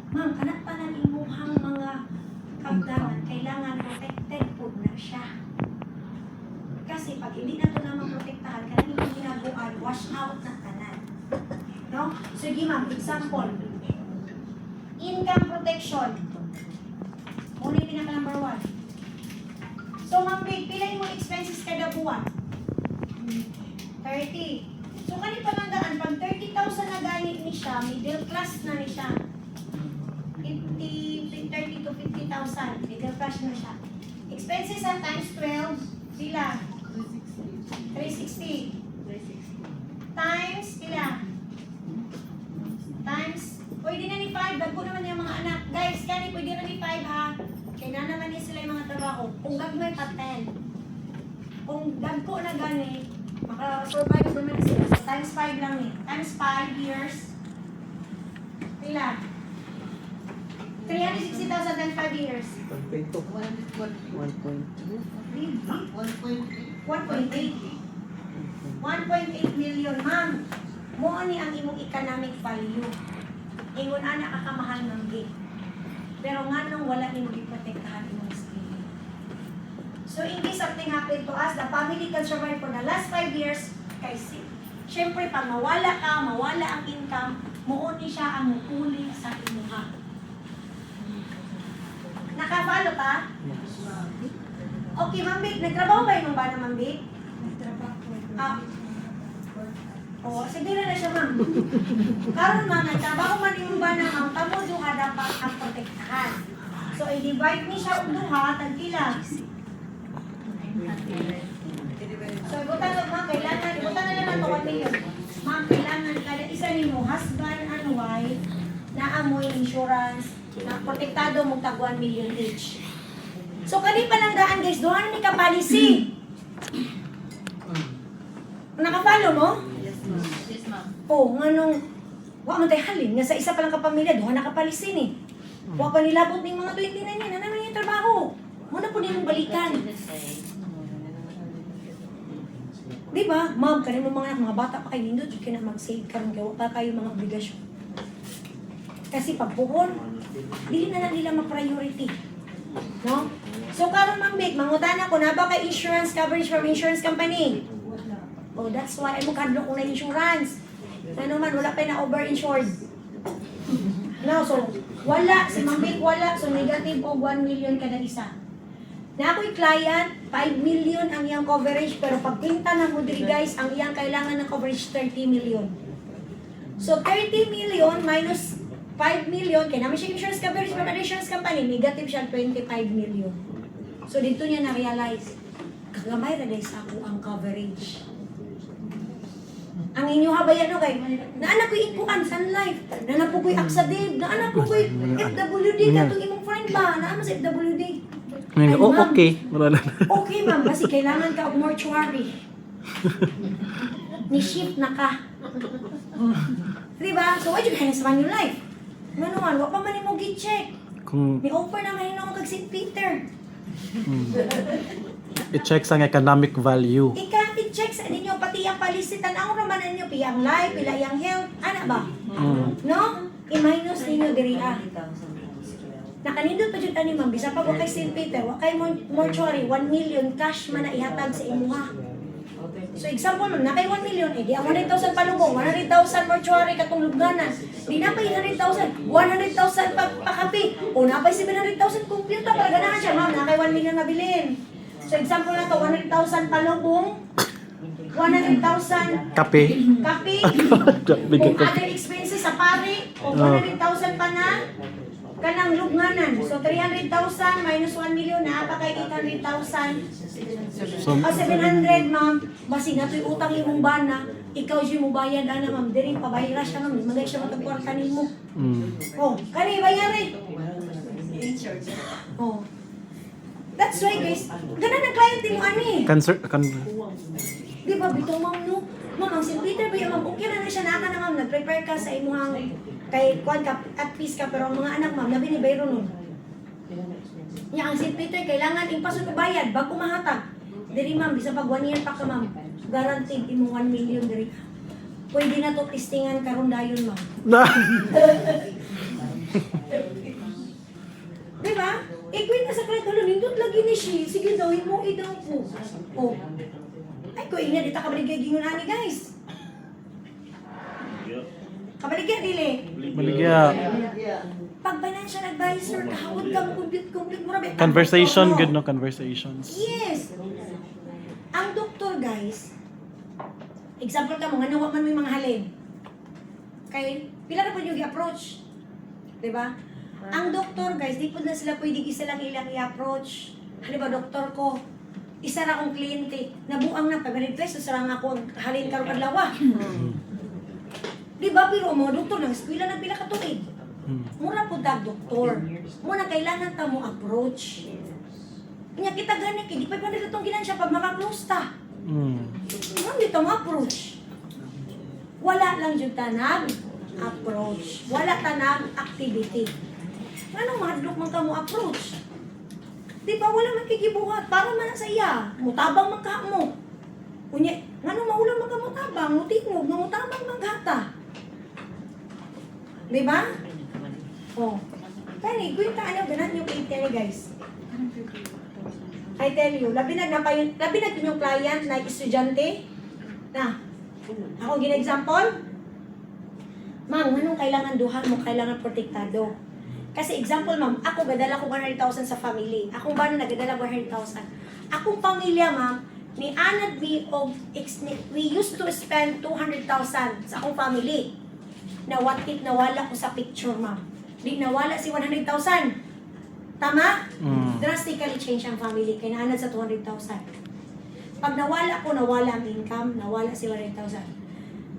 Ma'am, kanak pa ng imuhang mga kabdangan, kailangan protected po na siya. Kasi pag hindi na ito naman protektahan, kanang imong ginagawa, wash out na tanan. No? Sige ma'am, example. Income protection. Muna yung pinaka number 1. So ma'am, pila yung expenses kada buwan? 30. So kani pamandaan, pag 30,000 na ganit ni siya, middle class na ni siya. 30 to 50,000, middle class na siya. Expenses sa times 12, sila? 360. Times, sila? Times, pwede na ni 5, dagko naman yung mga anak. Guys, kani pwede na ni 5 ha. Kaya na naman ni sila yung mga trabaho. Kung gagmay pa 10. Kung dagko na gani, maka-survive naman sila. So, times 5 lang eh. Times 5 years. Pila? 360,000 times 5 years. 1.2. 1.8 million, ma'am. Mo ni ang imong economic value. Ingon ana ka kamahal ng gig. Pero nga nung wala nimo giprotektahan imong skill. So in case something happened to us, the family can survive for the last 5 years kay syempre pag mawala ka, mawala ang income, muoni siya ang mupuli sa imuha. Nakapalo ka? Okay, Ma'am Vic, nagtrabaho ba yung bana, Ma'am Vic? Ah. Oh, sige na siya, ma'am. Karon ma'am, nagtrabaho man yung bana, ma'am, tamo duha dapat ang protektahan. So, i-divide ni siya og duha, tagpila. So, ibutan na, ma'am, kailangan, ibutan na lang ito 1 million. Ma'am, kailangan kada isa nimo husband and wife na amoy insurance, na protektado mong tag 1 million each. So, kani pa lang daan, guys, duha na ni ka-policy. Nakapalo mo? Yes, ma'am. Oh, nganong wa man tay halin nga sa isa pa lang ka pamilya duha na kapalisin eh. Wa pa nilabot ning mga 20 na niya, naman yung trabaho. Muna po nimong balikan. Di ba? Ma'am, kani mo mga bata pa kay nindot jud kina mag-save karon kay wa pa kayo mga obligasyon. Kasi pagpuhon, dili na lang nila ma-priority. No? So karon Ma'am Vic, mangutana ko na ba kay insurance coverage from insurance company? Oh, that's why mo kadlo ko na insurance. Ano man, wala pa na over-insured. No, so, wala. Si Ma'am Vic, wala. So, negative o 1 million kada isa. Na ako'y client, 5 million ang iyang coverage, pero pag pinta na mo diri guys, ang iyang kailangan ng coverage 30 million. So, 30 million minus 5 million, kaya namin siya insurance coverage from an insurance company, negative siya 25 million. So, dito niya na-realize, kagamay na guys ako ang coverage. Ang inyo habayan no kay naanak ko ikuan Sun Life, naanak ko AXA Dave, naanak ko FWD katong imong friend ba, naa sa FWD. Ay, Oh, ma'am, okay. Wala na. okay ma'am, kasi kailangan ka og mortuary. Ni shift na ka. Diba? So why you kaya sa Manulife? Manuan, wa pa man mo gi-check. Kung Ni offer na ngayon ako kag St. Peter. i-check sa economic value. I-check sa ninyo pati ang palisitan ang raman ninyo piyang life, pila yang health, ana ba? No? I-minus ninyo diri ah. Nakanindot pa jud ani ma'am bisa pa wa kay St. Peter, wa kay mortuary 1 million cash man na ihatag sa imuha. So example ma'am, na kay 1 million eh di ang 100,000 palubong, 100,000 mortuary katong lubganan. Di na pa 100,000, 100,000 pa kape. O na pa 700,000 computer para ganahan siya ma'am, na kay 1 million na bilhin. So example na to 100,000 palubong, 100,000 Kape. kape, Bigyan kung ko. other expenses sa pari, o 100,000 pa na kanang lubnganan. So 300,000 minus 1 million na pa kay 800,000. So, O 700 ma'am, basi na to'y utang imong bana, ikaw siya mo bayad ana ma'am, diri pabayra siya ma'am, magay siya matagkwarta nimo. Oh, kani bayari. Oh. That's why guys, ganun ang client mo ani. Di ba, bitaw ma'am no? Ma'am, ang St. Peter ba yung ma'am, okay na siya naka na ma'am, nag-prepare ka sa imuhang kay kwan ka, at peace ka, pero ang mga anak ma'am, labi ni Bayro nun. Ang St. Peter, kailangan impasok ko bayad, bago mahatag. Diri ma'am, bisa pag 1 year pa ka ma'am, guaranteed imong 1 million diri. Pwede na to testingan karon dayon ma'am. Di ba? Ikuin na sa kredo, nindot lagi ni siya. Sige daw, himuin daw po. Oh. Ay, ko ina, di ta kabaligay gingon ani guys. Kabaligay, dili. Baligya. Pag financial advisor, kahawad kang complete mo rabi. Conversation, good no conversations. Yes. Ang doktor, guys, example ka mo, nga nawa man mo yung mga halin. Kay, pila na po yung i-approach. Diba? Ang doktor, guys, di po na sila pwede isa lang ilang i-approach. Halimbawa, doktor ko, isa ra akong kliyente, nabuang na 500 pesos, sarang ako ang halin karong adlaw. Diba, pero ang mga doktor ng eskwela na pila ka tuig. Mura po tag doktor. Muna kailangan ta mo approach. Nya kita gani kay di pa man itong ginansya pag maka-close ta. Muna dito mo approach. Wala lang jud tanag approach. Wala tanag activity. Anong mahadlok man ka mo approach? Di ba wala man kikibuhat para man sa iya. Mutabang man ka mo. Unya, ngano maulang man ka mutabang, mutingog, mutabang man gata. Di ba? Oh. Kani, kwenta ano ganan yung client guys. I tell you, labi na yung client na estudyante. Na, ako gina-example. Ma'am, anong kailangan duha mo? Kailangan protektado. Kasi example, ma'am, ako gadala ko 100,000 sa family. Akong ba na nagadala 100,000? Akong pamilya, ma'am, ni Anad we used to spend 200,000 sa akong family. Na what if nawala ko sa picture, ma'am? Di nawala si 100,000. Tama? Drastically change ang family. Kaya naanad sa 200,000. Pag nawala ko, nawala ang income, nawala si 100,000.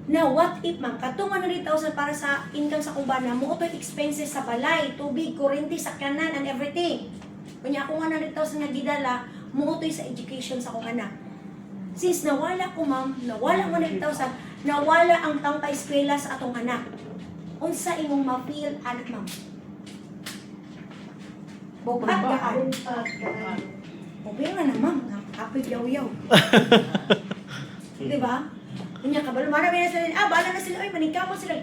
Now, what if, ma'am, katong 100,000 para sa income sa kumbana, mo ito expenses sa balay, tubig, kurente, sakyanan, and everything. Kanya akong 100,000 na gidala, mo ito sa education sa akong anak. Since nawala ko, ma'am, nawala ang 100,000, nawala ang pangpa-eskwela sa atong anak. Unsa imong ma-feel, anak, ma'am? Bukat ka. Okay nga na, ma'am. Kapit yaw-yaw. Diba? Kanya kabalo, marami na sila, bala na sila, ay, maningkamot sila.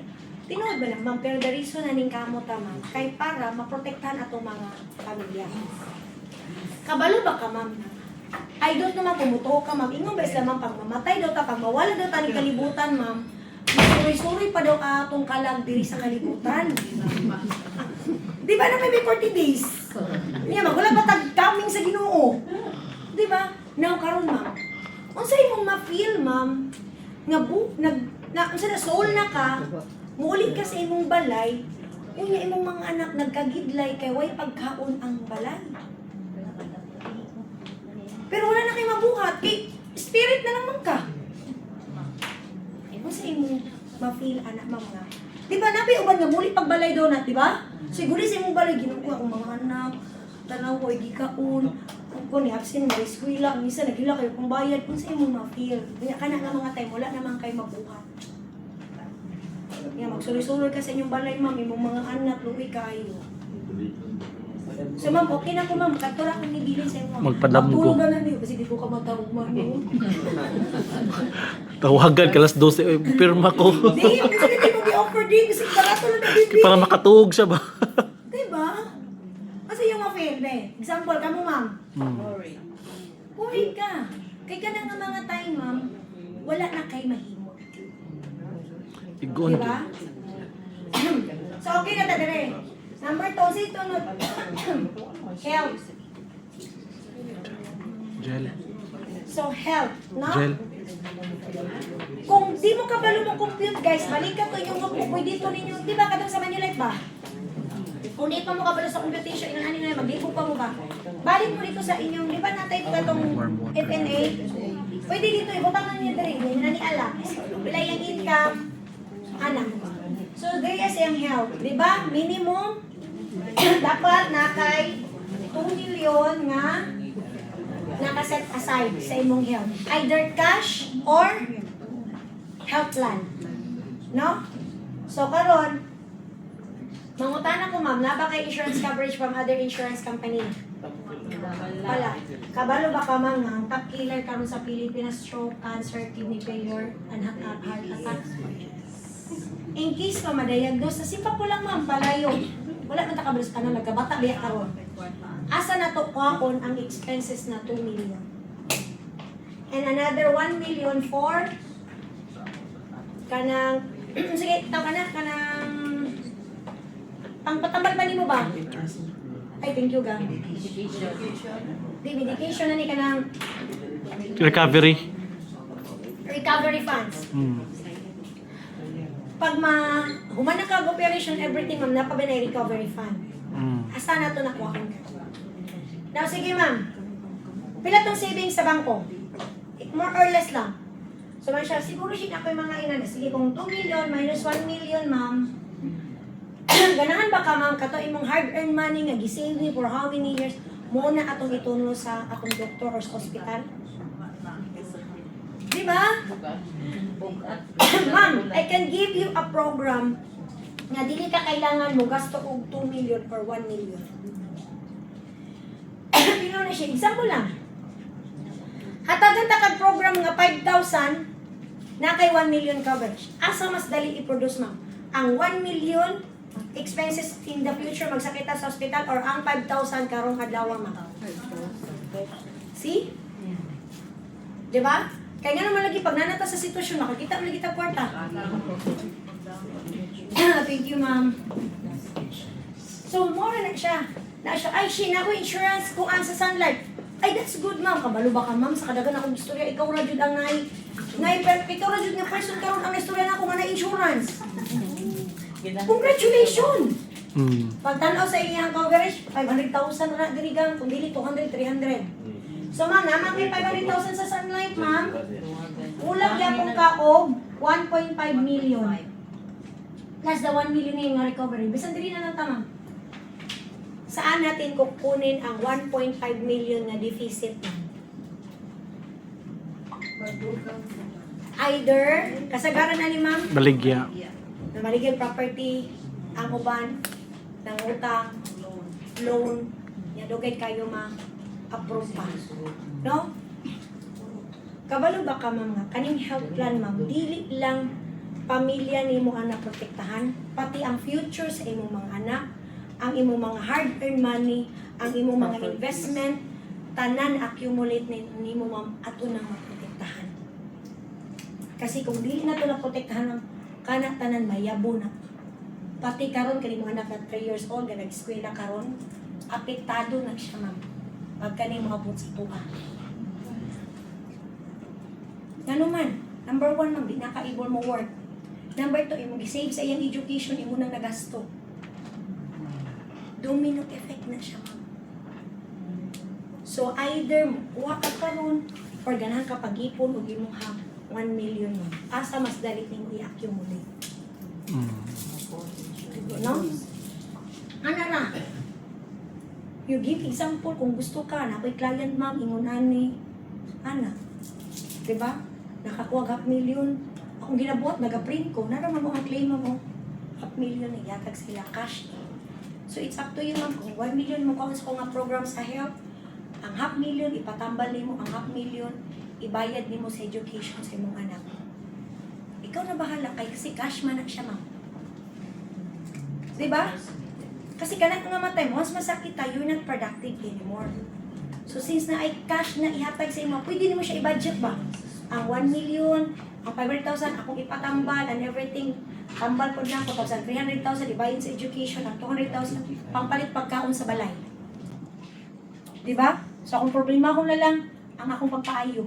Tinood ba lang, ma'am? Pero the reason na ningkamot, ma'am, kay para maprotektahan atong mga pamilya. Kabalo ba ka, ma'am? Ay, doon naman pumuto ka, ma'am. Ingon ba sila, ma'am, pag mamatay daw ta, pag mawala daw ta ni kalibutan, ma'am, suri-suri pa daw atong kalag diri sa kalibutan. Di ba na may 40 days? Niya, wala pa tag-coming sa Ginoo. Di ba? Now, karon ma'am, unsa imong ma-feel, ma'am, nga unsa na soul na ka, muuli ka sa imong balay, unya imong mga anak nagkagidlay kay way pagkaon ang balay. Pero wala na kay mabuhat, kay spirit na naman ka. Unsa imong ma-feel, anak, ma'am, nga? Di ba, nabi uban nga muli pagbalay donut, di ba? Siguro sa imong balay, ginukuha akong mga anak, tanaw ko, gikaon, kung ni absent mo, eskwela, minsan nagila kayo kung bayad, kung sa imong ma-feel. Kaya ka na nga mga time, wala naman kayo mabuhat. Kaya magsuloy-suloy ka sa inyong balay, ma'am, imong mga anak, luwi kayo. So, ma'am, okay na ko, ma'am, katura akong nibilin sa inyo. Magpadam ko. Magtulog na niyo, kasi di ko ka matawag, ma'am. Tawagan ka alas 12, ay, pirma ko. Di, kasi hindi mo gi-offer din, kasi barato lang na bibili. Para makatuog siya ba? Diba? Kasi yung ma-fail, example, kamo, ma'am. Worry ka. Kaya ka na nga mga time, ma'am, wala na kay mahimo. Igon. Diba? So, okay na ta dire. Number 2, si tunod. Health. Gel. So, health, no? Gel. Kung di mo kabalo mo compute, guys, balik ka to yung pwede to ninyo. Di ba, kadang sa Manulife ba? Kung di pa mo kabalo sa computation, yung ano na, mag-ipog pa mo ba? Balik mo dito sa inyong, di ba natin ito itong FNA? Pwede dito, ibutang na niyo dito, hindi na ni alam. Bilay ang income, anak. So, there is yung health. Di ba? Minimum, dapat nakay 2 million nga nakaset aside sa imong health. Either cash or health plan. No? So, karon mangutana ko, ma'am, na ba kay insurance coverage from other insurance company? Wala. Kabalo ba ka, ma'am, ang top killer karon sa Pilipinas, stroke, cancer, kidney failure, and heart attack? In case pa madiagnose, sa sipa ko lang, ma'am, palayo. ka ba ano, nagkabata biya karon. Asa na to kuhakon ang expenses na 2 million. And another 1 million for kanang sige, taw kanang pangpatambal ba nimo ba? Ay, thank you, gang. Di medication na ni kanang Recovery. recovery funds. Pag human na ka operation everything, ma'am, napabay recovery fund. Asa na to nakuha ko? Now, sige, ma'am. Pila tong savings sa bangko? More or less lang. So, man siya, siguro siya ako yung mga inan. Sige, kung 2 million minus 1 million, ma'am, ganahan ba ka, ma'am, kato imong hard-earned money nga gisave ni for how many years, muna atong ituno sa akong doktor or sa hospital? Di ba? Ma'am, I can give you a program na dili ka kailangan mo gasto og 2 million or 1 million. Pino na siya. Example lang. Hatagan ta kag program nga 5,000 na kay 1 million coverage. Asa mas dali i-produce, ma'am? Ang 1 million expenses in the future magsakit ta sa hospital or ang 5,000 karong adlaw, ma'am? See? Di ba? Kaya nga naman lagi, pag nanata sa sitwasyon, makikita mo lagi ta kwarta. Thank you, ma'am. So, more na siya. Ay, na ko insurance kung ang sa Sunlight. Ay, that's good, ma'am. Kabalo ba ka, ma'am? Sa kadagan akong istorya, ikaw ra jud ang ikaw ra jud nga person karon ang istorya na ako nga na insurance. Congratulations! Pagtanaw sa iyang coverage, 500,000 na dirigang, kung dili 200, 300. So, ma'am, naman may 500,000 sa Sunlight, ma'am. Ulag yapong kaog, 1.5 million. Plus the 1 million na yung recovery. Bisan diri na lang ta, ma'am. Saan natin kukunin ang 1.5 million na deficit, ma'am? Either, kasagaran na ni ma'am, Baligya. na maligyan property, ang uban, ng utang, loan, yadugay kayo ma-approve pa. No? Kabalo ba ka, ma'am, nga? Kaning health plan, ma'am, dili lang pamilya ni mo anak protektahan, pati ang future sa imong mga anak, ang imong mga hard-earned money, ang imong mga investment, tanan accumulate ni mo, ma'am, ato nang maprotektahan. Kasi kung dili na to naprotektahan ng kanak tanan mayabo na. Pati karon kani mo anak na 3 years old nga nag-eskwela karon, apektado na siya, ma'am. Pagka ni moabot sa tuwa. Ngano man, number 1, ma'am, di naka-able mo work. Number 2, imo gi-save sa iyang education, imo nang nagasto. Domino effect na siya, ma'am. So either kuha ka karon or ganahan ka pag-ipon og imong 1 million, ma'am. Asa mas dali nimo i-accumulate. No? Ana na. You give example kung gusto ka na ako'y client, ma'am, ingon ani ana. Diba? Nakakuha 500,000. Akong ginabuhat, nag-print ko. Naraman mo ang claim mo. 500,000 ihatag sila cash. So it's up to you, ma'am. Kung 1 million mo kung sa nga program sa health, ang 500,000 ipatambal nimo, ang 500,000 ibayad nimo sa education sa imong anak. Ikaw na bahala kay kasi cash man na siya, ma'am. Diba? Kasi kanak nga matay, once masakit tayo, you're not productive anymore. So since na ay cash na ihatag sa imo, pwede nimo siya i-budget ba? Ang 1 million, ang 500,000, akong ipatambal and everything. Tambal po na ako, 300,000, ibayad sa education, ang 200,000, pangpalit pagkaon sa balay. Diba? So akong problema ko na lang, ang akong pagpaayo.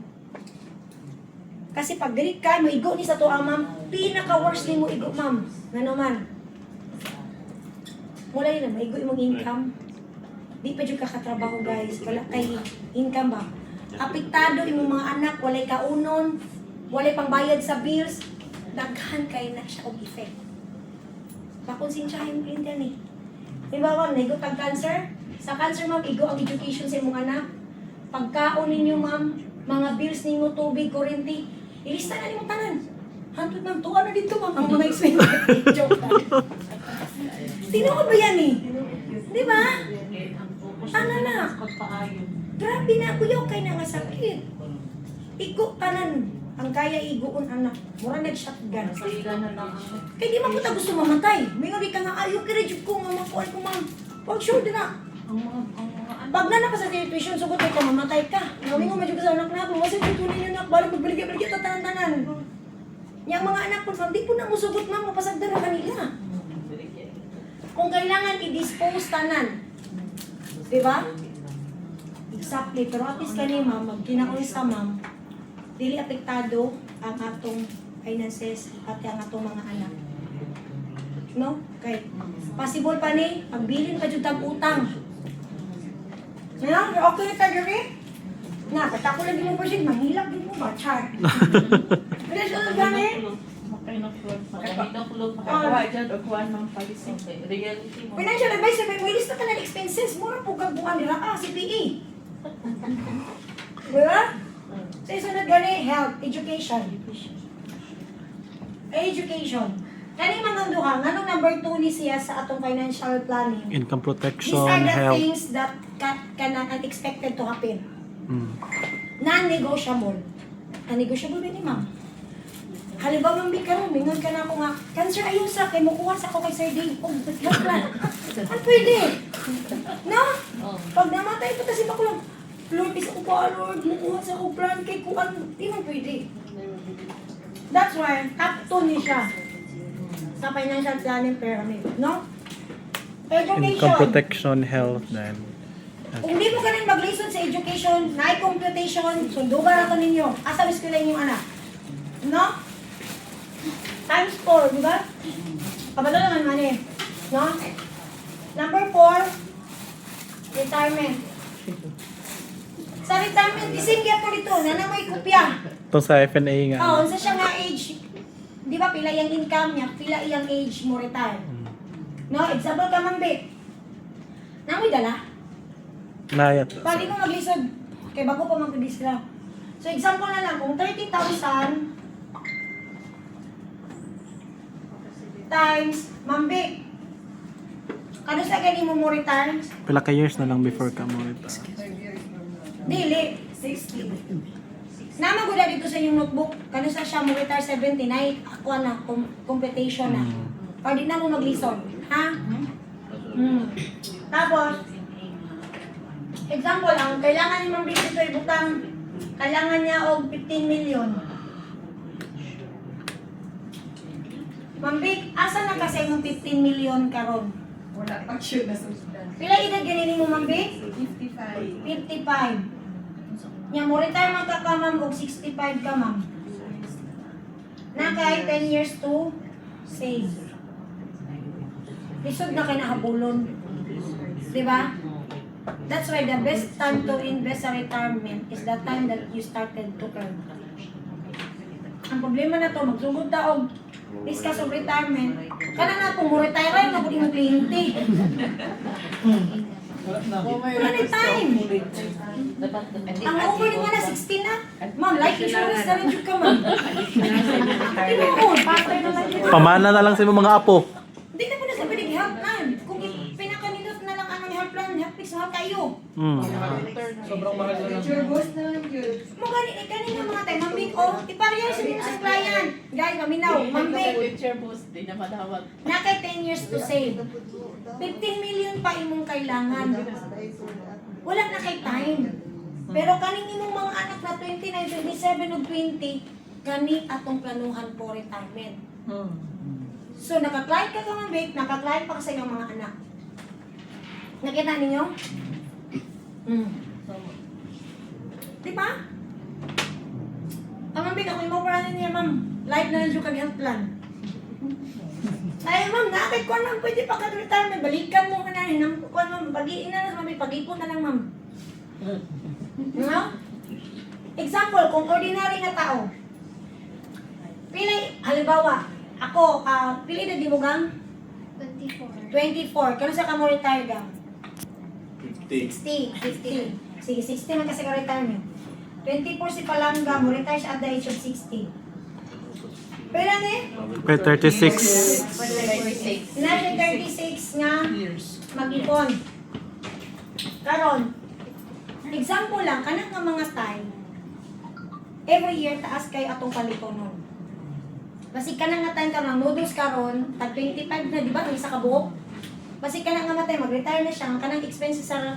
Kasi pag dili ka, mo igo ni sa to, ma'am, pinaka-worst ni mo igo, ma'am. Nga naman. Wala yun, maigo imong income. Di pa dyan kakatrabaho, guys. Wala kay income ba? Apektado imong mga anak, walay kaunon, walay pangbayad sa bills, daghan kay na siya og effect. Makonsensyahin mo rin yan eh. Halimbawa, naigo tag cancer. Sa cancer, ma'am, igo ang education sa imong anak. Pagkaon ninyo, ma'am, mga bills ninyo, tubig, kuryente, ilista na ninyo tanan. Hantod, ma'am, tuwa na dito, ma'am, ang mga expenses. Joke lang. Tinuod ba yan eh? Di ba? Ano na? Grabe na, kuyaw kay na nga sakit. Igo tanan. Ang kaya iguon anak. Mura nag-shotgun. Kaya di man po ta gusto mamatay. May nga ka nga, ayaw kira jud ko nga makuha ko, ma'am. Pag sure din na. Pag na ka sa situation, sugot ka, mamatay ka. Ngawin mo medyo ka sa anak na ako. Kasi tutunin yun na, balik magbaligya-baligya tatanan-tanan. Yung mga anak po, di po na musugot ma'am, mapasagdan na kanila. Kung kailangan i-dispose tanan. Diba? Exactly. Pero at least kani ma'am, magkinaon sa ma'am, dili apektado ang atong finances at ang atong mga anak. No? Okay. Possible pa ni, pagbilin pa dyan tag-utang. Ngayon, okay na tayo rin? Nga, patako lang din mo pa siya, mahilap din mo ba? Char. Pero sa gani? Financial advice, may mo ilista ka ng expenses. Mura po kagbuhan nila ka, CPE. Diba? Sa isunod gani, health, education. Education. Kani mga duha, anong number 2 ni siya sa atong financial planning? Income These protection, are the health. things that can unexpected to happen. Mm. Non-negotiable. Non-negotiable ba ni ma'am? Halimbawa, ma'am, ka rin, mingon ka na ako nga, cancer ayun sa kay mukuha sa ako kay Sir Dave. Oh, health plan. Ano pwede? No? Pag namatay pa si Makulong, Lord, isa ko pa, Lord, mukuha sa ako plan kay kuan. Di man pwede. That's why, top 2 ni siya sa financial planning pyramid. No? Income Education. protection, health, then. Kung di mo ka rin mag-listen sa education, na-computation, sundugan ako ninyo. Asa bis ko lang yung anak. No? Times 4, di ba? Kabalo naman man eh. No? Number 4, retirement. Sa retirement, ising ko dito, na may kopya. Ito sa FNA nga. Oo, sa siya nga age. Di ba, pila yung income niya, pila iyang age mo retire. No? Example ka, Mambi. Namoy dala. Nayat. Pwede mo maglisod. Kaya bago pa mag-release lang. So, example na lang, kung 30,000 times, Mambi, kano sa gani mo retire? Pila ka years na lang before ka mo ito. Dili, 60. Namaguda dito sa inyong notebook, kano sa siya mo retire 79, ako na, computation na. Pwede na mo maglisod. Ha? Tapos, example lang, kailangan ni Ma'am Vic ito ibutang, kailangan niya og 15 million. Ma'am Vic, asa na kasi yung 15 million karon? Wala pa siya nasundan. Pila edad ganini mo Ma'am Vic? 55. 55. Nya mo retire man ka ma'am og 65 ka ma'am. Na kay 10 years to save. Lisod na kay nahabulon. Di ba? That's why the best time to invest sa retirement is the time that you started to earn. Ang problema na to, magsugod ta og discuss of retirement. Kana na kung mo retire na pud imong kliyente. Wala na time. Ang over ni nga na 16 na. Ma'am, life insurance na rin jud ka ma'am. Tinuod, patay na lang yun. Pamana na lang sa imong mga apo. Hindi na po na sa pinig health plan. Kung pinakanilot na lang anong health plan, health fix mahal kayo. Mm. Future boss na lang yun. Mo kanina mga tayo, mambing o, ipareho sa nyo sa client. Guys, maminaw, mambing. Future boss, di na madawat. Na kay 10 years to save. 15 million pa imong kailangan. Wala na kay time. Pero kaning imong mga anak na 29, 27 ug 20, kani atong planuhan for retirement. So, naka-client ka ma'am Vic, naka-client pa ka sa inyong mga anak. Nakita ninyo? Di ba? Ma'am Vic, ako yung maparanin niya, ma'am. Live na lang yung kag-health plan. Ay, ma'am, nakakit ko lang, pwede pa ka-retirement. Balikan mo ka na, hinampukan, ma'am. Bagiin na lang, ma'am. Pag-ipon na lang, ma'am. No? Example, kung ordinary nga tao, pili, halimbawa, ako, pili na di mo gang? 24. Kano sa ka mo retire gang? 60. Sige, 60 man kasi ka retirement. 24 si Palangga, mo retire siya at the age of 60. Pero lang eh? Okay, 36. Nasa 36 nga mag-ipon. Karon, example lang, kanang nga mga time, every year taas kay atong paliponon. Kasi kanang nga time karon, noodles karon, tag 25 na, di ba? Ang isa ka buhok. Basi ka na nga matay, mag-retire na siya. Ang kanang expenses sa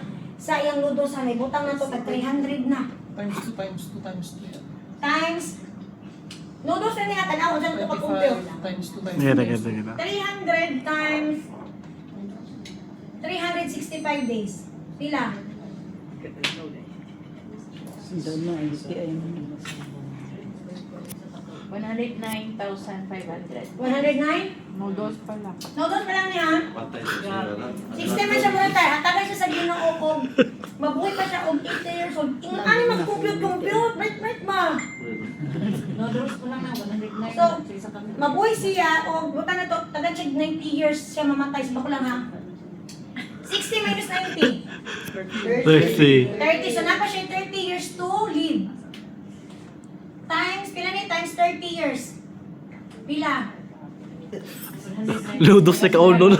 iyang ludo sa may butang na to, tag 300 na. Times 2 yan. Times, noodles na niya, tanaw, dyan ito pag-compute. 25 times 2 times Gita, 2. gita, gita. 300 times 365 days. Pila? Daw na, ang UTI mo. 109,500. 109? Noodles pa lang. Noodles pa lang niya. 60 man siya muna tayo. Hatagan siya sa ginoo ko. Mabuhay pa siya og 80 years old. Ingat ani mag-compute. Right, ma. Noodles pa lang na 109. So, mabuhay siya o buta na to, tagan siya 90 years siya mamatay. Sabak lang ha. 60 minus 90. 30. 30. So, napa siya 30 years to live. Times, pila ni? Times 30 years. Pila? Ludos sa kaulol.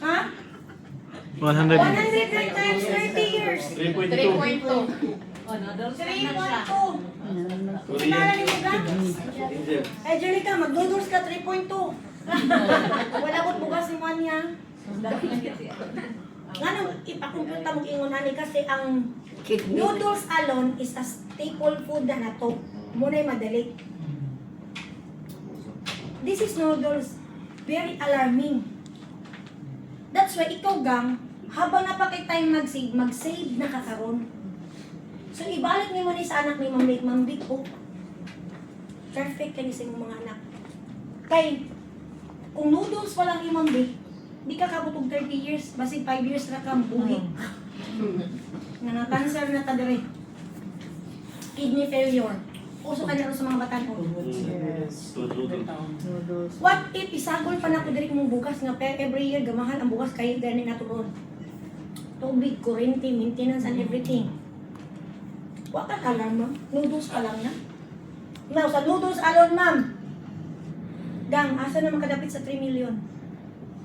Ha? 100. 100 times 30 years. 3.2. 3.2. Sinala ni mo ka? Eh, Jellica, mag-noodles ka 3.2. Wala ko't bugas ni Manya. Nga nung ipakumputa mo ingon ani kasi ang noodles alone is a staple food na nato. Muna'y madali. This is noodles. Very alarming. That's why ikaw gang, habang napakay time mag-save na kakaroon. So ibalik ni mo ni sa anak ni Ma'am Vic, oh. Perfect ka ni sa imong mga anak. Kay, kung noodles pa lang ni Ma'am Vic, di ka kabutog 30 years, basi 5 years na kang buhi. Nga cancer na ta dire. Kidney failure. Uso ka na rin sa mga batan ko. What if isagol pa na ko diri mong bukas nga every year gamahan ang bukas kay gani na turon. Tubig, kuryente, maintenance and everything. Wa ka alam, ma'am. Noodles ka lang na. Now, sa noodles alone, ma'am. Gang, asa naman kadapit sa 3 million?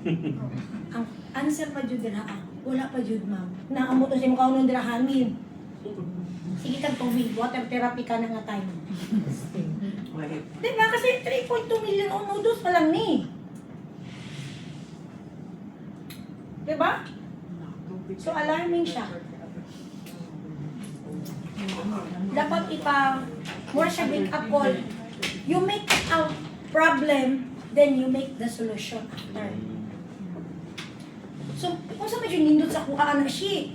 Ang answer pa jud dira, wala pa jud, ma'am. Naamo to si mo kaunon dira hangin. Sige kang tubig, water therapy ka na nga time. Diba? Kasi 3.2 million on noodles pa lang ni. Diba? So alarming siya. Dapat more siya wake up call. You make a problem, then you make the solution after. So, kung sa medyo nindot sa kuhaan na siya,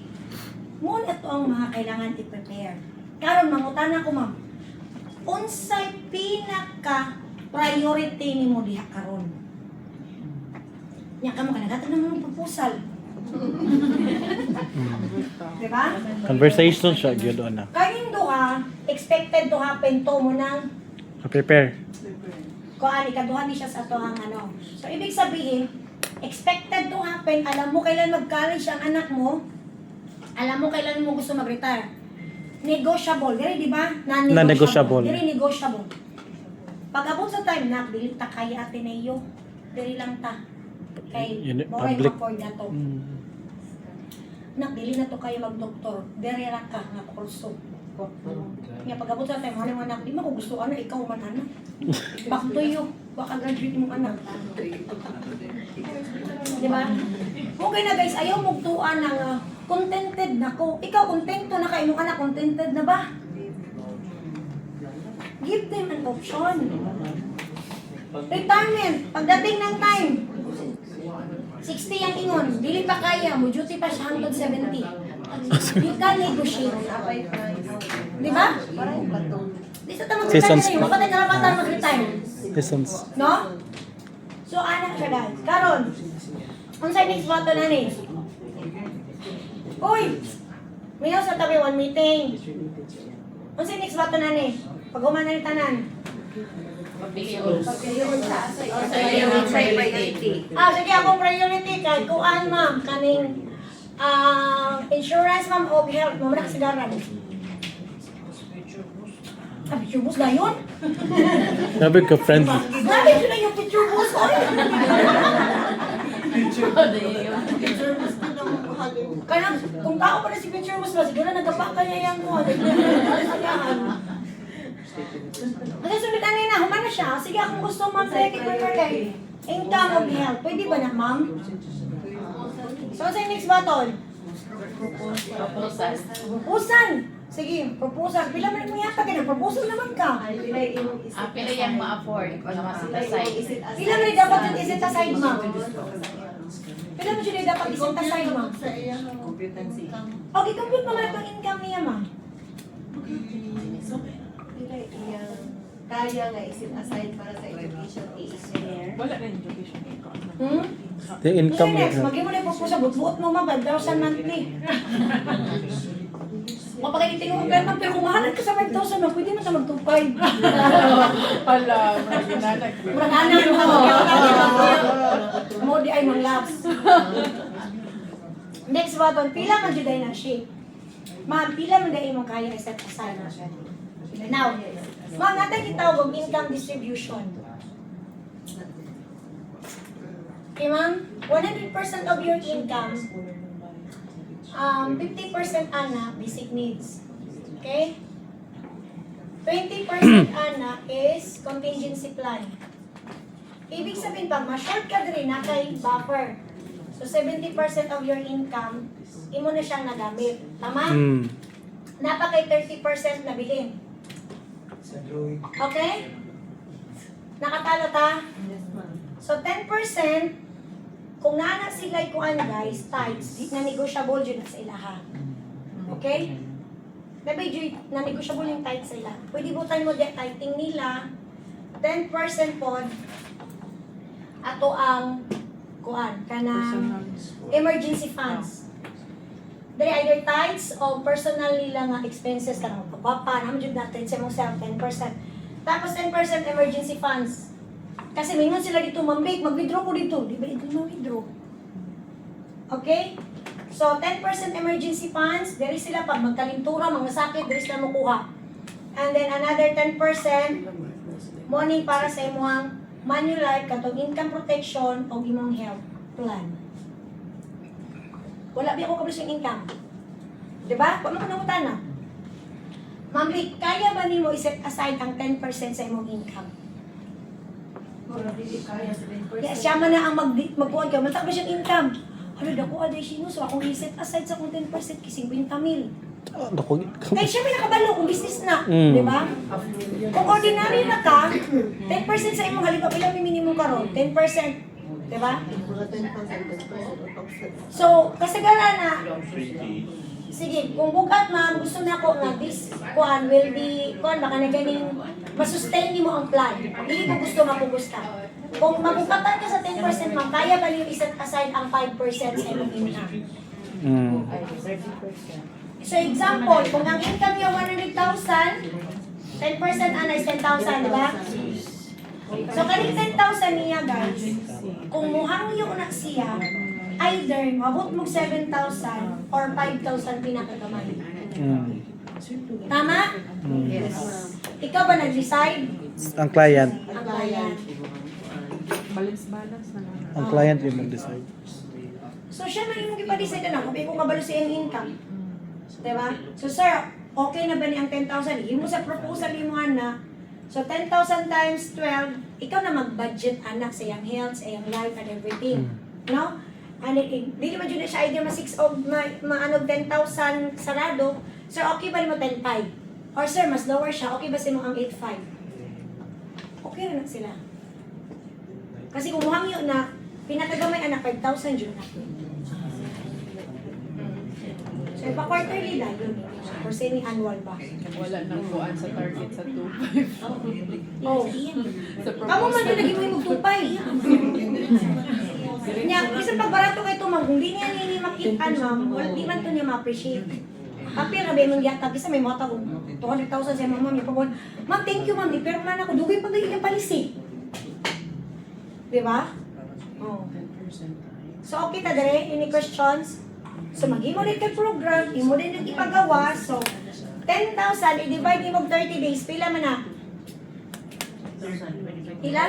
ngunit ito ang mga kailangan i-prepare. Karon mangutana ko, ma'am. Unsay pinaka-priority ni mo diha karon? Nya ka mo kanagatan naman ng proposal. Diba? Conversation siya, gyud na. Kaning duha, expected to happen to mo nang Prepare. kuan ikaduha ni siya sa tohang ano. So ibig sabihin, expected to happen, alam mo kailan mag-college ang anak mo, alam mo kailan mo gusto mag-retire. Negotiable, diri di ba? Non-negotiable. Diri negotiable. Pag abot sa time na dili ta kaya ate na iyo. Diri lang ta. Kay moray Public. afford na to. Nak dili na to kayo mag-doktor. Diri ra ka nga kurso. Nga pag abot sa time mo anak, di mo ko gusto ana ikaw man ana. Back to you. Baka graduate mong anak. Di ba? Okay na guys, ayaw mong tuan ng contented na ko. Ikaw, kontento na kayo mong anak, contented na ba? Give them an option. Retirement, pagdating ng time, 60 ang ingon, dili pa kaya, mo duty pa siya hanggang 70. You can negotiate. Di ba? Di sa tamang Seasons. retire, baka tayo karapatan mag-retire. Lessons. No? So, anak siya guys. Karon, unsay next button na ni? Uy! Minaw sa tabi, one meeting. Unsay next button na ni? Pag-uman na ni tanan. Pagpiliyon. Pagpiliyon sa Priority. sige, akong priority kay kuan ma'am, kaning insurance ma'am o health, ma'am na kasigaran. Picture bus na yun? Sabi ko, friend. Grabe yun na yung picture bus, oy! Kaya kung tao pa na si picture bus ba, siguro nagapa ka niya yan mo. Kasi sunod ano na, human na siya. Sige, akong gusto ma'am, kay income o health. Pwede ba na ma'am? So, sa next button? Proposal. Proposal. Sige, proposal. Pila man mo yata ka na, proposal naman ka. Pila yung ma-afford. Ano ka sa side. Pila man dapat yung iset aside, ma'am? Pila man yun dapat iset aside, ma'am? Okay, compute mo nga itong income niya, ma'am. Kaya nga isin aside para sa education aid. Wala na education income. Hmm? The income Next, niya. maging mo na yung proposal. Buot mo, ma'am, 5,000 monthly. Mapakilitin mo ang pero kung mahalan ka sa 5,000, ma'am, pwede mo sa mag-2,500. Pala, maginanag. Murang anak mo. Mo di ay mang laps. Next button, pila man jud ay na shape. Ma'am, pila man dai imong kaya i-set aside. Now, ma'am, natay kitawag og income distribution. Okay, ma'am, 100% of your income, 50% ana, basic needs. Okay? 20% ana is contingency plan. Ibig sabihin pag ma-short ka rin na kay buffer. So 70% of your income, imo na siyang nagamit. Tama? Napakay 30% na bilhin. Okay? Nakatalo ta? So 10%, kung naana sila kuan guys, tithes, di na negotiable yun sa ilaha. Okay? Na negotiable yung tithes sa ila. Pwede butan mo di tithing nila, 10% po, ato ang kuan, kanang emergency funds. Dali either tithes o personal nila nga expenses kanang pagpapa, naman jud natin sa mong self 10%. Tapos 10% emergency funds. Kasi mingon sila dito, mambake, mag-withdraw ko dito. Di ba ito ma-withdraw? Okay? So, 10% emergency funds, diri sila pag magkalintura, mga sakit, diri sila makuha. And then another 10% money para sa imong Manulife, katong income protection o imong health plan. Wala ba ako kablos yung income? Diba? Kung ano nangutan na? Ma'am Rick, kaya ba nimo i-set aside ang 10% sa imong income? Kaya siya man na ang magkuhan ka, matak ba siyang income? Ano, dako aday sino, so akong i-set aside sa akong 10% kasi 50 mil. Naku, Kaya siya may nakabalo kung business na, Mm. di ba? Kung ordinary na ka, 10% sa imong halika, ilang may minimum karon? 10%, di ba? So, kasagaran na, sige, kung bugat ma'am, gusto na ko na this kuan will be, kuan baka na ganing masustain mo ang plan. Hindi ko gusto mapugos ka. Kung mabukatan ka sa 10%, ma'am, kaya ba niyo iset aside ang 5% sa imong income? So example, kung ang income niya 100,000, 10% ana is 10,000, di ba? So kaning 10,000 niya guys, kung muhangyo na siya, either mabot mo 7,000 or 5,000 pinakagamay. Tama? Yes. Ikaw ba nag-decide? Ang client. Ang client. Balance na lang. Ang client yung mag-decide. So siya na yung ipa-decide na kung kung kabalo sa iyong income. Diba? So sir, okay na ba ni ang 10,000? Yung mo sa proposal mo na, so 10,000 times 12, ikaw na mag-budget anak sa iyong health, sa iyong life and everything. No? And di naman yun na siya idea ma-6 o ma-ano 10,000 sarado. Sir, okay ba mo 10,500? Or sir, mas lower siya, okay ba sa mo ang 8,500? Okay na sila. Kasi kung muhangyo na, pinakagamay anak 5,000 yun na. So, ipa-quarterly lang yun. Or semi-annual ba? Wala nang kuan sa target sa 2.5. Oh. Sa Kamu man yung lagi mo yung magtupay. Nya, isa pag barato kay ito, ma'am, kung di niya nini makitaan, ma'am, wala, di man ito niya ma-appreciate. Papir na ba yung yatag, isa may mga tao, 200,000 siya, ma'am, yung pagod. Ma'am, thank you, ma'am, pero man ako, dugay pag yung palisi. Diba? Oh. So, okay ta dere, any questions? So, mag-imo rin kay program, imo din yung ipagawa, so, 10,000, i-divide mo 30 days, pila man na? Pila?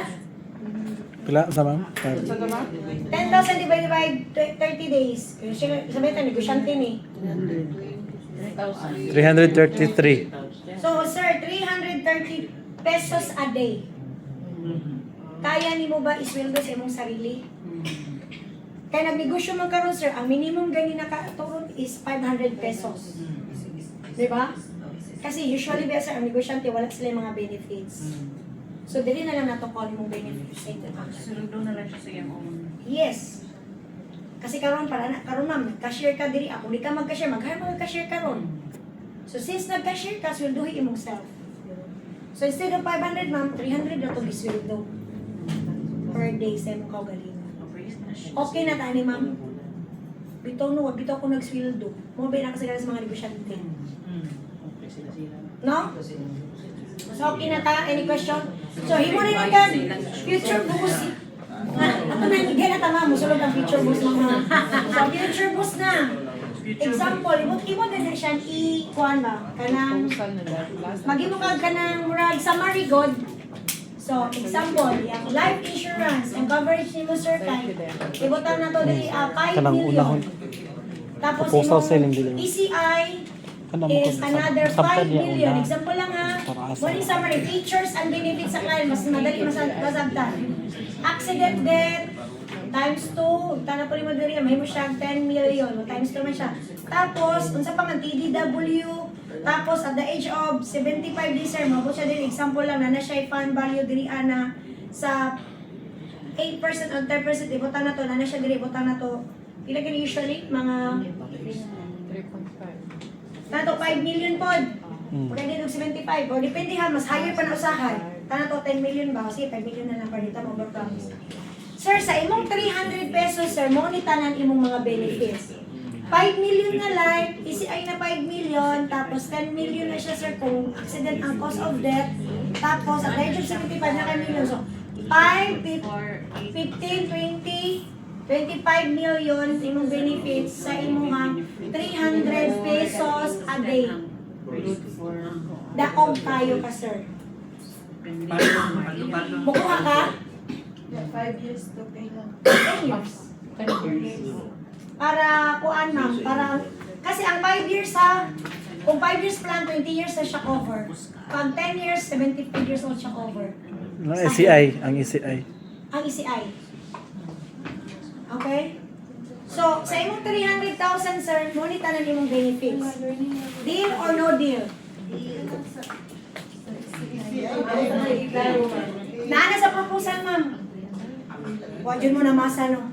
Pila sa ma'am? 10,000 divided by 30 days. Sabi ito, negosyante ni. 333. So, sir, 330 pesos a day. Kaya ni mo ba isweldo sa imong sarili? Kaya nagnegosyo man karon sir, ang minimum gani nakaturon is 500 pesos. Di ba? Kasi usually ba sir, ang negosyante wala sila yung mga benefits. So dili na lang nato call mong benefits sa ito. Sunod na lang siya sa iyang own. Yes. Kasi karon para na karon ma'am, cashier ka diri, ako di ka mag-cashier, mag-hire mag-cashier karon. So since nag-cashier ka, sweldohi imong self. So instead of 500 ma'am, 300 na to gisweldo per day sa imong kaugalingon. Okay na tani ma'am. Bitaw no, wag bitaw ko nagsweldo. Mo ba na kasagaran sa mga negosyante. No? So okay na ta, any question? So himo rin agad future boost. Ato na hindi na tama mo sulod ang future boost mga. So future boost na. Example, imo na siya i-kuan ba kanang Proposal na lang. Last magimo ka kanang murag summary god. So, example, yung life insurance, ang coverage nimo sir kay ibutan na to dili 5 Kanang million. unahon. Tapos Proposal imong selling dili. ECI Kanang is mo another 5 sabtan niya million. una. Example lang ha. Para asa. What is summary? Features and benefits sa client. Mas madali masabtan. Accident death times 2. Tana po mo diri mahimo siya 10 million. O times 2 man siya. Tapos, unsa pa man TDW. Tapos, at the age of 75 days, sir, mabot siya din. Example lang, na siya fund value diri ana sa 8% or 10%. Ibutan na to. Na siya diri. Ibutan na to. Pila gani usually? Mga 3.5. Tato 5 million pod. Hmm. Pwede din 75. O depende ha, mas higher pa na usahay. Tato 10 million ba? Kasi 5 million na lang pa dito mo promise. Sir, sa imong 300 pesos, sir, mo ni tanan imong mga benefits. 5 million na life, ECI na 5 million, tapos 10 million na siya, sir, kung accident ang cause of death. Tapos, at age of 75 na kay million. So, 5, 15, 20, 25 million imong benefits sa imong 300 pesos a day. Daog tayo ka, sir. Mukuha ka? 5 years to pay lang. 10 years. 10 years. Para kuan ma'am, para kasi ang 5 years ha, kung 5 years plan, 20 years na siya cover. Pag 10 years, 75 years old siya cover. Ang ECI, ang ECI. Ang ECI. Okay? So, sa imong 300,000 sir, ngunit tanan imong benefits. Deal or no deal? Naana sa proposal ma'am. Huwag yun mo na masa no.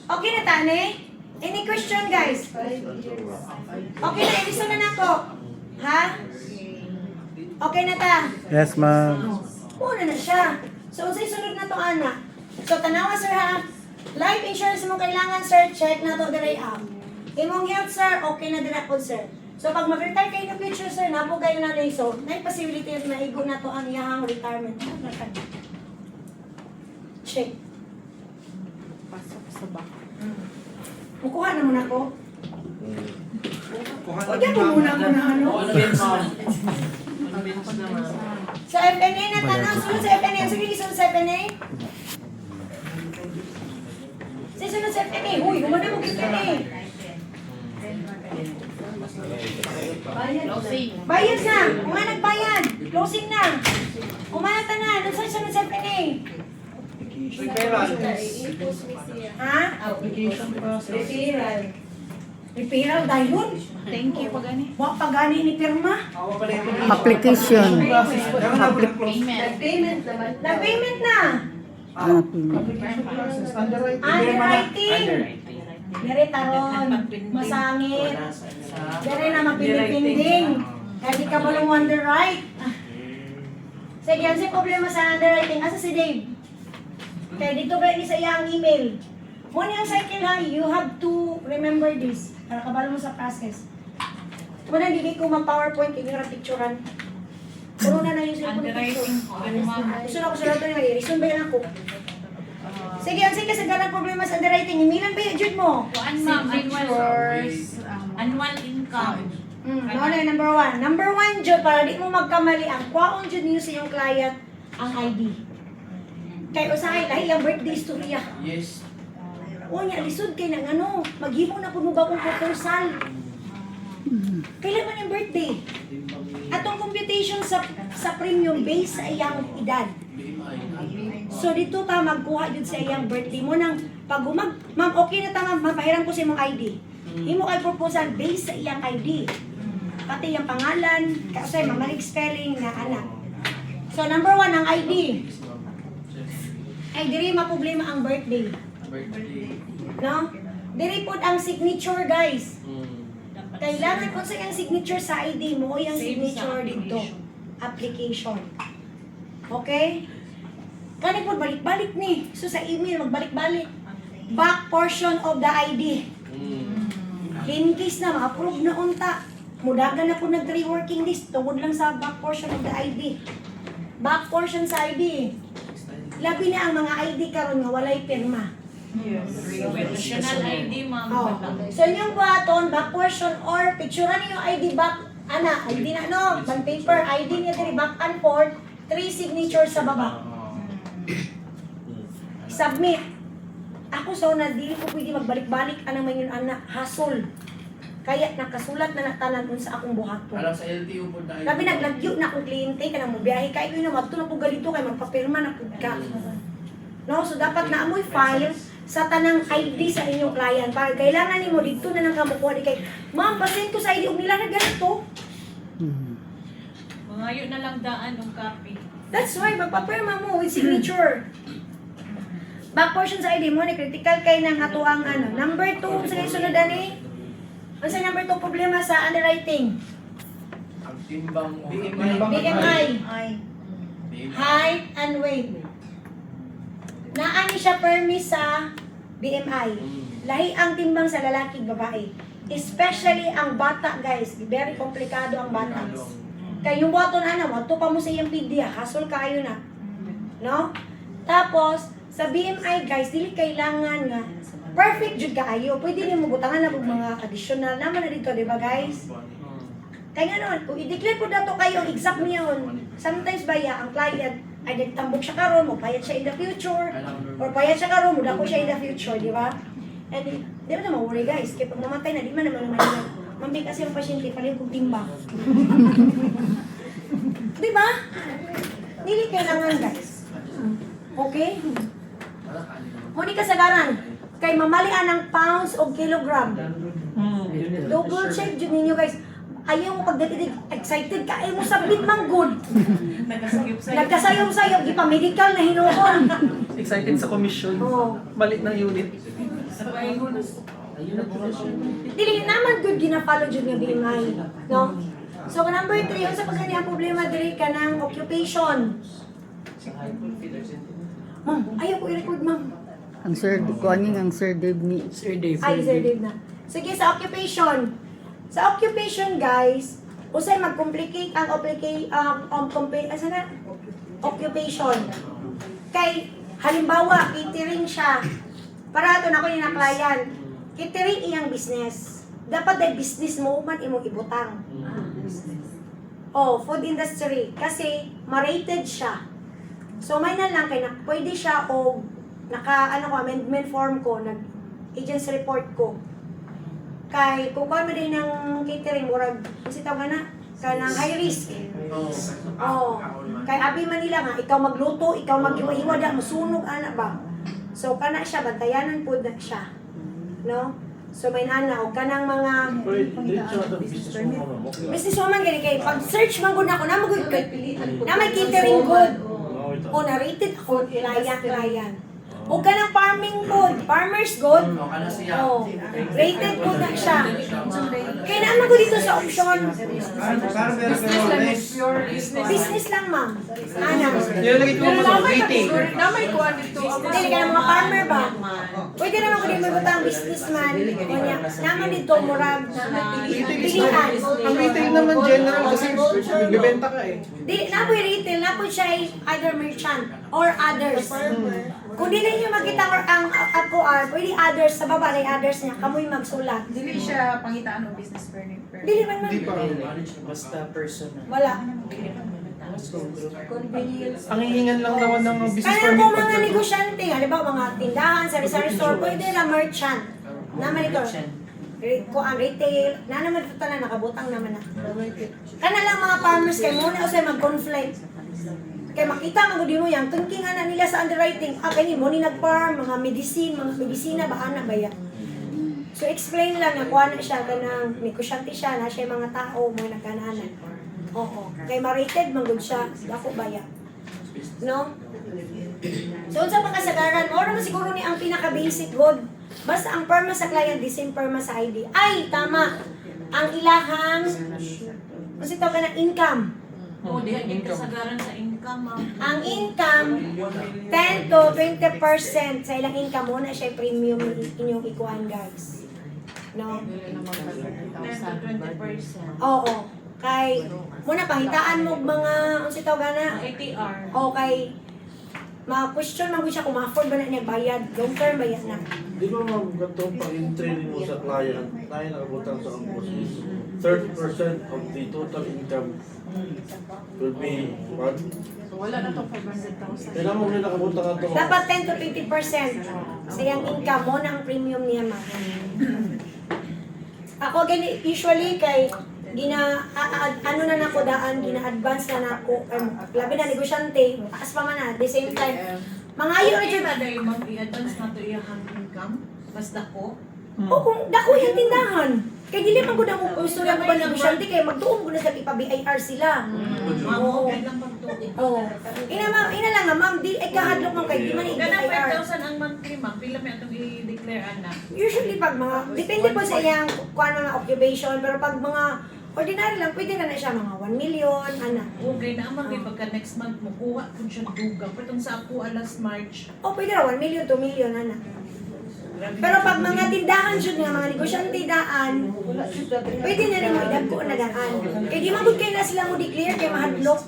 Okay na tani? Any question guys? Okay na, iliso na nako. Ha? Okay na ta? Yes, ma'am. Una na siya. So, unsay sunod na to, ana? So, tanawa, sir, ha? Life insurance mo kailangan, sir, check na to, diray up. Imong health, sir, okay na dira po, sir. So, pag mag-retire kayo ng future, sir, napo kayo na rin. So, may possibility na maigo na to ang iyahang retirement. Check. Pasok sa back. Mukuha naman ako. Huwag yan mo muna ako na ano. Sa FNA na tanong, sunod sa FNA. Sige, sunod sa FNA. Sige, sunod sa FNA. Huy, humana mo kay FNA. Closing. Bayad na. Kung nga nagbayad. Closing na. Umanata na. Nung sa sunod sa FNA. Ha? Application process. Referral dahil. Thank you pag ani. Huwag pag-ani ni pirma. Application. Payment. Payment naman. Nag-payment na. Application process. Underwriting. Underwriting. Dari taron. Masangit. Dari na mapinding-pinding. Kaya di ka balong underwrite. Sige, yan si problema sa underwriting. Asa si Dave? Kaya dito ba ni sa iyang email? Muna yung cycle ha, you have to remember this. Para kabalo mo sa process. Muna hindi ko mag-PowerPoint, hindi na picturean. Puro na yung cellphone Underwriting ko. Ano ma'am? gusto na ako sa lahat na may reason ba yan ako? Sige, ang sige sa ganang problema sa underwriting. Imilan ba yung jud mo? Kuan ma'am, annual income. Ano na number 1? Number 1 jud, para di mo magkamali, ang kwaon jud niyo sa iyong client, ang ID. Kay usahay lahi ang birthday storya. Yes. O niya, lisod kay nang ano, maghimo na po mo bagong proposal. Kailan man yung birthday? Atong computation sa premium base sa iyang edad. So dito ta magkuha jud sa iyang birthday mo nang Pag ma'am, okay na tama, mapahiram ko sa imong ID. Imo kay proposal based sa iyang ID. Pati yung pangalan, kasi mamalig spelling na anak. So, number 1, ang ID. Ay, diri maproblema ang birthday. No? Diri po ang signature, guys. Kailangan po sa iyang signature sa ID mo, o yung signature dito. Application. Okay? Kani po, balik-balik ni. So, sa email, magbalik-balik. Back portion of the ID. In case na ma-approve na unta, mudagan na po nag-reworking list tungkol lang sa back portion of the ID. Back portion sa ID. Labi na ang mga ID karon nga walay pirma. National ID, ma'am. Oh. So inyong buhaton, back portion or picturean niyo ID back, ID na no, bond paper, ID niya diri back and forth, 3 signatures sa baba. Submit. Ako so na dili ko pwede magbalik-balik anang man yun anak, hassle. Kaya nakasulat na natanan sa akong buhaton. Alam sa LTO po tayo. Labi naglagyo na akong kliyente ka na mo biyahe ka ito na magto na po galito kay magpapirma na po ka. No, so dapat na amoy file sa tanang ID sa inyong client para kailangan nimo dito na nang kamukuha di kay ma'am basin ko sa ID og nila na ganito. Mangayo na lang daan ng copy. That's why magpapirma mo with signature. Back portion sa ID mo ni critical kay nang atuang ano. Number 2 sa sunod ani. Ano sa number 2 problema sa underwriting? Ang timbang mo. BMI. Height and weight. Naani siya permis sa BMI. Lahi ang timbang sa lalaki babae. Especially ang bata, guys. Very komplikado ang bata. Kaya yung wato na wato pa mo sa iyang pedya. Hassle kayo na. No? Tapos, sa BMI, guys, dili kailangan nga perfect jud kaayo. Pwede niyo butangan na mga additional naman na dito, di ba, guys? Kaya nga naman, kung i-declare po dato kayo ang exact niyon, sometimes ba ang client ay nagtambok siya karon, mo payat siya in the future, or payat siya karon, mo dako siya in the future, di ba? And di ba na mawari, guys? Kaya pag namatay na, di man naman naman. Mami kasi yung pasyente, paling kong timba. Di ba? Dili kailangan, guys. Okay? Huni kasagaran, kay mamalian ng pounds o kilogram. Double check dyan ninyo, guys. Ayaw mo pagdating excited ka, ayaw mo submit mang good. Nagkasayom-sayom, di pa medical na hinuhon. Excited sa commission. Oo. Balik ng unit. Dili naman good gina-follow dyan nga BMI. No? So, number 3, yun sa pagkanya ang problema, dili ka ng occupation. Ma'am, ayaw ko i-record, ma'am. Ang Sir, ang Sir Dave ni. Ay, Sir Dave na. Sige, sa occupation. Sa occupation, guys, usay mag-complicate ang occupation. Kay, halimbawa, catering siya. Para ito na ko yung na-client. Catering iyang business. Dapat ay business mo, man imong ibutang. Food industry. Kasi, ma-rated siya. So, may na lang, kaya pwede siya o amendment form ko, nag-agency report ko. Kay, kung kami din ng catering, murag, kasi tawag na, kanang high risk. Kay Abi Manila nga, ikaw magluto, ikaw maghiwa-hiwada, masunog, anak ba? So, kana siya, bantayanan po na siya. No? So, may nana, o kanang mga businesswoman, gani kay, pag-search man gud ako, na may catering good. O, na-rated ako, client. O ka ng farming good, farmer's good, rated good na siya. Kaya naman ko dito sa option. Business lang, ma'am. Nilalagay ko naman sa rating. Namay ko dito. Hindi ka ng mga farmer ba? Pwede naman ko din magutang businessman. Naman dito, murag, pilihan. Ang retail naman general kasi bibenta ka eh. Di, napoy retail, napoy siya ay either merchant or others. Kung di na niyo makita ang pwede others, sa baba na others niya, kamoy magsulat. Dili siya pangitaan ng business permit. Dili man man. Hindi pa. Basta personal. Wala. Ang hihingan lang naman ng business Kaya permit. po mga negosyante, halimbawa mga tindahan, sari-sari store, pwede na merchant. Naman ito. Kung ang retail, na naman ito na nakabutang naman na. Kana lang mga farmers kay muna o sa'yo mag-conflict. Kaya makita mo mo yan, thinking na nila sa underwriting, kanya mo ni nag-farm, mga medisina, ba na ba yan? So explain lang na kuha na siya, kanang may kusyante siya, na siya mga tao, mga nagkananan. Oo. Kay ma-rated, manggod siya, dako ba yan? No? So sa mga kasagaran, mo naman siguro ni ang pinaka-basic good. Basta ang perma sa client, the same perma sa ID. Ay, tama! Ang ilahang, kasi ito ka ng income. Oo, di hagit kasagaran sa income, ma'am. Ang income, 10 to 20% sa ilang income mo na siya premium inyong ikuhan, guys. No? 10 to 20%. Oo. Kay, muna pangitaan mo mga, ano si tawag na? ATR. O kay, ma-question man ko siya kung ma-afford ba na niya bayad. Long term bayad na. Di ba ma'am, ganito pag yung training mo sa client, tayo nakabutang sa campus is 30% of the total income will be what? So wala na itong 500,000. Kailangan mo nila nakabutang ito. Dapat 10 to 20% sa iyang income mo na ang premium niya ma. Ako usually kay ano na nako daan, gina-advance na nako. Labi na negosyante, taas pa man na, at the same time. Mga ayo na dyan. na dahil ma'am, i-advance na ito iyang income. Mas dako. O kung dako yung tindahan. Kaya dili man ko na mo gusto na ko ba negosyante, kaya magtuong ko na sa ipa-BIR sila. Ma'am, Oo. okay lang pagtuloy. Oo. Ina lang nga, ma'am, di kahadlok man kay di man Ganang i-BIR. 5,000 ang monthly, ma'am. Pila may itong i-declare, anak. Usually pag mga, depende po sa iyang kuan mga occupation, pero pag mga ordinary lang, pwede na siya mga 1 million, ana. Okay na amang pagka next month mo, kuha kung siya dugang. Patong sa ako last March. O pwede na 1 million, 2 million, ana. Pero pag mga tindahan siya nga, mga negosyante daan, pwede na rin mo idagko na daan. Kaya di magod kayo na sila mo declare, kaya mahadlok.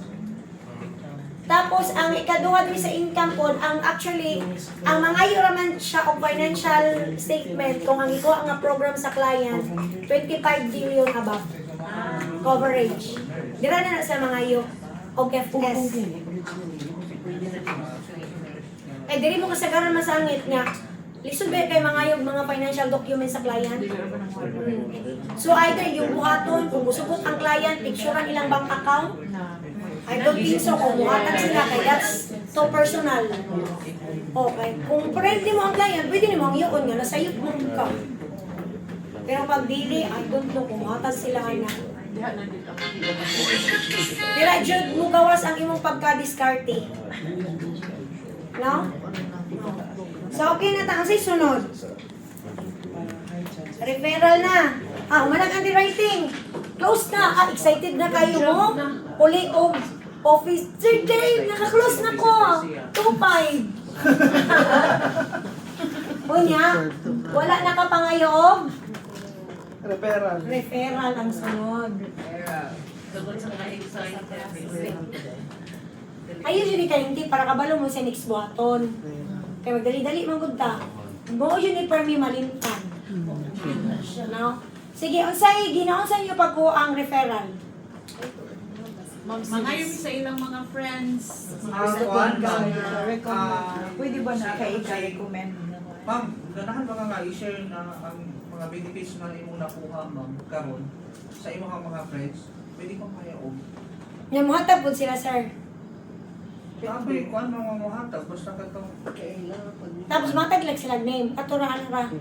Tapos, ang ikaduha din sa income code, ang actually, ang mga yuraman siya o financial statement, kung ang iko ang program sa client, 25 billion above coverage. Dira na sa mga iyo o FS. Eh, diri mo kasagaran masangit nga. Lisod ba kay mga mga financial documents sa client? So either yung buhaton, kung musubot ang client, picturean ilang bank account, I don't think so. Kung buhatan sila, kay that's so personal. Okay. Kung friendly mo ang client, pwede ni mo ang iyon nga, nasa iyo mo ka. Pero pag dili, I don't know kung buhatan sila na. Diha na dito. Dira jud mo gawas ang imong pagka-discarte. No? So okay na ta ang say sunod. Referral na. Umanag underwriting. Close na. Excited na kayo mo? Uli og office. Sir Dave, naka-close na ko. 2.5. Unya, wala na ka pa ngayon. Referral. Referral ang sunod. Tungkol sa mga excited. Ayun yun ka hindi para kabalo mo sa next buhaton. Kaya magdali-dali man ta. Mo yun ni permi malintan. No? Sige, unsay ginaunsa niyo pag ang referral? Mga yun sa ilang mga friends. Pwede ba na kay i-recommend? Ma'am, ganahan ba nga i-share na ang mga benefits na imong nakuha, ma'am, karon sa imong mga friends? Pwede kong kaya og. Namuhatag po sila, sir. Sabi, kuan mga muhatag, basta katong... Tapos matag lang sila name. Aturaan ra.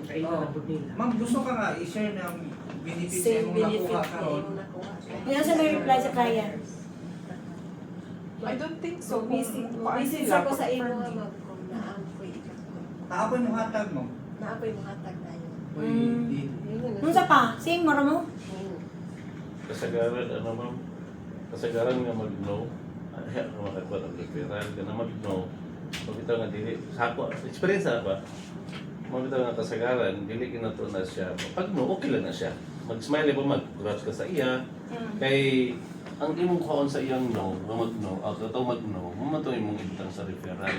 Ma'am, gusto ka nga i-share ng benefits sa imong nakuha karon? Yan sa may reply sa client. I don't think so. Busy Busy sila ko sa imo pag-funding. nga naapoy. Naapoy muhatag mo? Naapoy mga tag na yun. Unsa pa? Sing mo mo? Kasagaran, ano ma'am? Kasagaran nga mag-no. Ay, ano makagwa ng referral ka na mag-no. Mabitaw nga dili. Sa ako, experience na ba? Mabitaw nga kasagaran, dili kinato na siya. Pag no, okay lang na siya. Mag-smile ba mag-grudge ka sa iya. Kay, ang imong kaon sa iyang no, mag-no, katong mag-no, mamatong imong ibutang sa referral.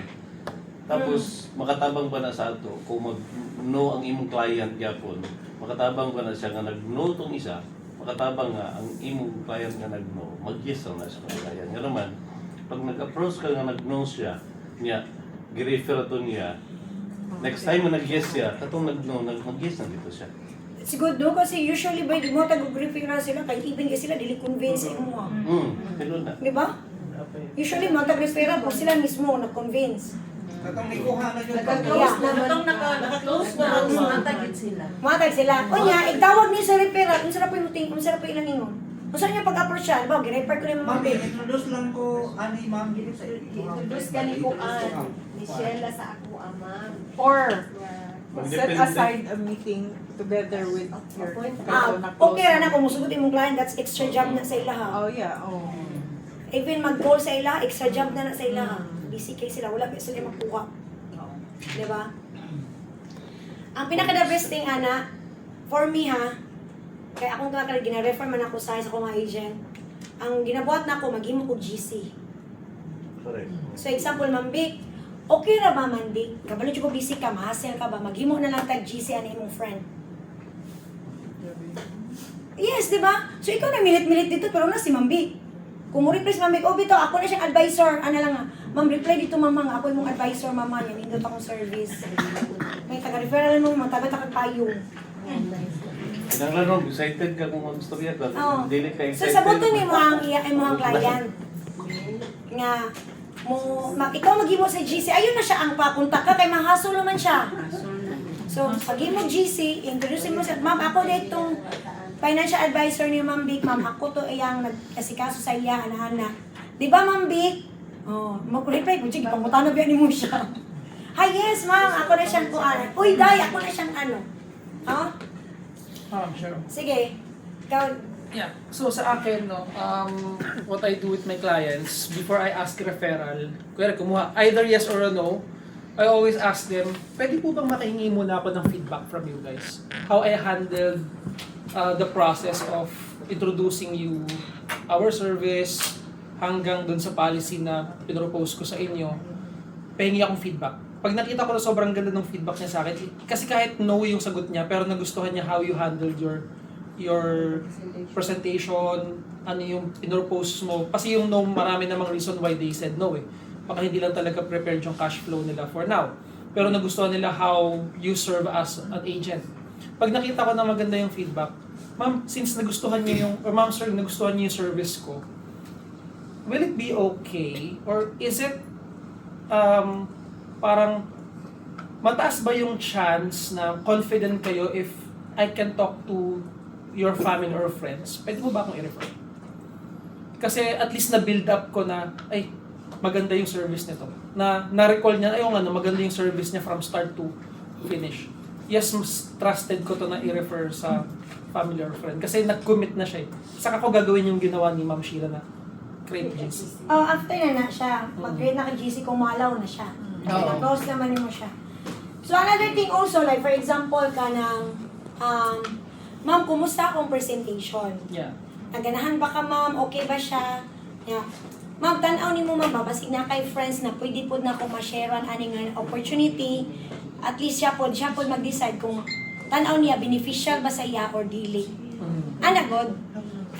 Tapos, makatabang ba na sa ato, kung mag-no ang imong client yapon, makatabang ba na siya nga nag-no tong isa, makatabang nga ang imong client nga nag-no, mag-yes na siya ng client. Nga naman, pag nag-approach ka nga nag-no siya, niya, gi-refer to niya, next time mo nag-yes siya, katong nag-no, mag-yes na dito siya. Siguro do kasi usually by mo tag-briefing na sila kay even kasi sila dili convince mo. Hello na. Di ba? Usually, mga taga-referral po sila mismo na-convince. Katong ikuha na yun. Naka-close naman. Katong naka-close na lang matagit sila. Matag sila. O niya, igtawag niyo sa referral, kung sarap po yung ting, kung sarap po ilang ingon. Kung saan niya pag-approach siya, ba, girefer ko na yung mga Ma'am, babe. introduce lang ko, ani ma'am. Introduce ka ni Kuan. Ni Sheila sa ako, ma'am. Or Yeah. set aside a meeting together with your Okay ra na kung musugot imong client, that's extra job na sa ilaha. Oh yeah, oh. Even mag-call sa ilaha, extra job na sa ilaha. Busy kay sila, wala pa sila magkuha. Di ba? Ang pinaka-the best thing, ana, for me ha, kaya akong gina-refer man ako sa mga agent, ang ginabuhat na ako, maghimo ko GC. Correct. So example, Ma'am Vic, okay ra ba man Vic? Kabalo ko busy ka, mahasel ka ba? Maghimo na lang tag GC ani imong friend. Yes, di ba? So ikaw na milit-milit dito pero na si Ma'am Vic. Kung mo reply si Ma'am Vic, oh bito, ako na siyang advisor. Ano lang nga, Ma'am, reply dito mama nga, ako yung advisor mama niya, nindot akong service. May taga-referral mo, magtagat-tagat payong. Kinanglan mo, excited ka kung gusto niya ka. Oo. Dili ka So excited. sa buto ni mo ang iya mo ang client. Nga mo ikaw maghimo sa GC, ayun na siya ang papunta ka kay mahasol naman siya. So pag mo GC, introduce mo sa ma'am ako ditong financial advisor ni Ma'am Vic, ma'am ako to iyang nag-asikaso sa iya ana-ana. Di ba Ma'am Vic? Oh, mag-reply ko, sige, pangutana biya ni mo siya. Hi, yes ma'am, ako na siyang kuanan. Uy, day, ako na siyang ano. Ha? Sure. Sige. Ikaw, Yeah. So sa akin, no, what I do with my clients, before I ask referral, kuya kumuha, either yes or a no, I always ask them, pwede po bang makahingi muna ako ng feedback from you guys? How I handled the process of introducing you our service hanggang dun sa policy na pinropose ko sa inyo, pahingi akong feedback. Pag nakita ko na sobrang ganda ng feedback niya sa akin, kasi kahit no yung sagot niya, pero nagustuhan niya how you handled your presentation, ano yung pinropose mo. Kasi yung no, marami namang reason why they said no eh. Baka hindi lang talaga prepared yung cash flow nila for now. Pero nagustuhan nila how you serve as an agent. Pag nakita ko na maganda yung feedback, ma'am, since nagustuhan niyo yung, or ma'am sir, nagustuhan niyo yung service ko, will it be okay? Or is it, parang, mataas ba yung chance na confident kayo if I can talk to your family or friends? Pwede mo ba akong i-refer? Kasi at least na-build up ko na, ay, maganda yung service nito. Na-recall niya, ayun nga, maganda yung service niya from start to finish. Yes, mas trusted ko to na i-refer sa family or friend. Kasi nag-commit na siya eh. Saka ko gagawin yung ginawa ni Ma'am Sheila na create GC. oh, after na siya, mag-create na kay GC, kumalaw na siya. Na-close naman mo siya. So another thing also, like for example, ka ng, ma'am, kumusta akong presentation? Yeah. Naganahan ba ka, ma'am? Okay ba siya? Yeah. Ma'am, tanaw ni mo, ma'am, babasig na kay friends na pwede po na kung ma-sharean aning opportunity. At least siya po mag-decide kung tanaw niya, beneficial ba sa iya or dili. Ana, God.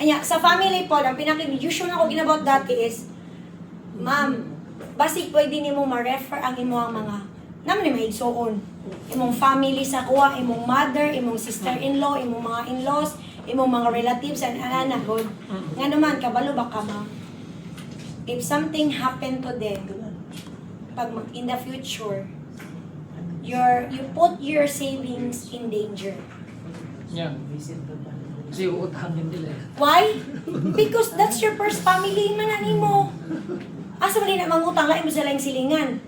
Anya, sa family po, ang usual na ko ginabot dati is, ma'am, basig pwede ni mo ma-refer ang imo ang mga naman ni maigsoon. Imong family sa kuha, imong mother, imong sister-in-law, imong mga in-laws, imong mga relatives, and ana, God. Nga naman, kabalo ba ka, ma'am? If something happened to them, in the future, you put your savings in danger. Yeah. Kasi uutangin nila. Why? Because that's your first family man mo. Asa man na mangutang lain mo sila yung silingan.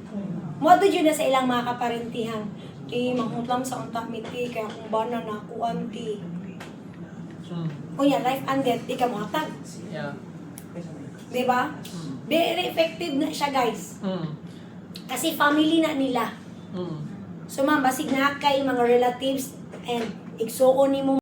Modo yun na sa ilang mga kaparentihan. Mangutlam sa unta miti, kaya kung bana na ako auntie. O yan, life and death, di ka matag. Yeah. Diba? Very effective na siya, guys. Kasi family na nila. So ma'am, basig na kay mga relatives and igsuon ni mo